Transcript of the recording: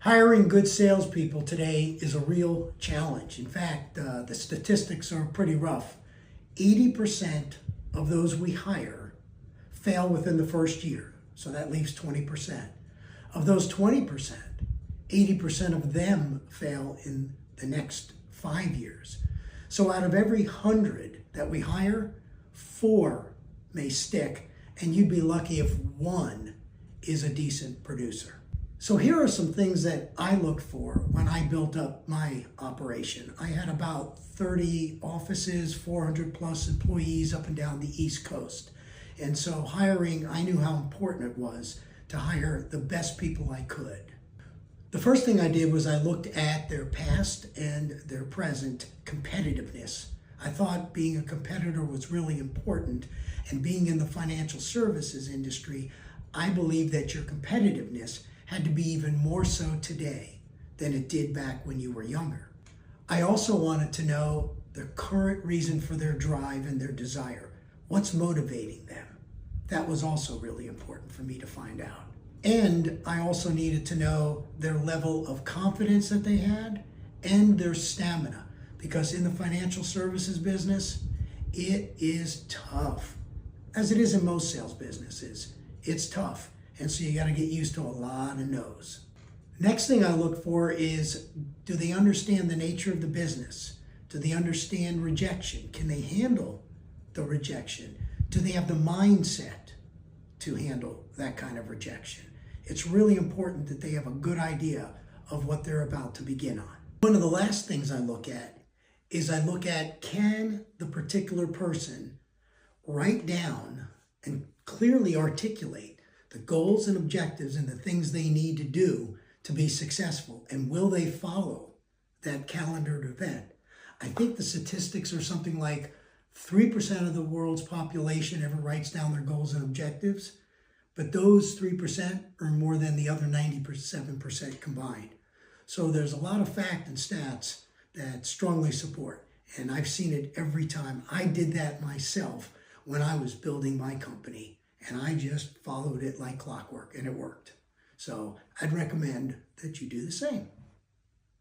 Hiring good salespeople today is a real challenge. In fact, the statistics are pretty rough. 80% of those we hire fail within the first year, so that leaves 20%. Of those 20%, 80% of them fail in the next 5 years. So out of every 100 that we hire, 4 may stick, and you'd be lucky if 1 is a decent producer. So here are some things that I looked for when I built up my operation. I had about 30 offices, 400 plus employees up and down the East Coast. And so hiring, I knew how important it was to hire the best people I could. The first thing I did was I looked at their past and their present competitiveness. I thought being a competitor was really important, and being in the financial services industry, I believe that your competitiveness had to be even more so today than it did back when you were younger. I also wanted to know the current reason for their drive and their desire. What's motivating them? That was also really important for me to find out. And I also needed to know their level of confidence that they had and their stamina, because in the financial services business, it is tough. As it is in most sales businesses, it's tough. And so you got to get used to a lot of no's. Next thing I look for is, do they understand the nature of the business? Do they understand rejection? Can they handle the rejection? Do they have the mindset to handle that kind of rejection? It's really important that they have a good idea of what they're about to begin on. One of the last things I look at is can the particular person write down and clearly articulate the goals and objectives and the things they need to do to be successful, and will they follow that calendared event? I think the statistics are something like 3% of the world's population ever writes down their goals and objectives, but those 3% earn more than the other 97% combined. So there's a lot of fact and stats that strongly support, and I've seen it every time. I did that myself when I was building my company. And I just followed it like clockwork, and it worked. So I'd recommend that you do the same.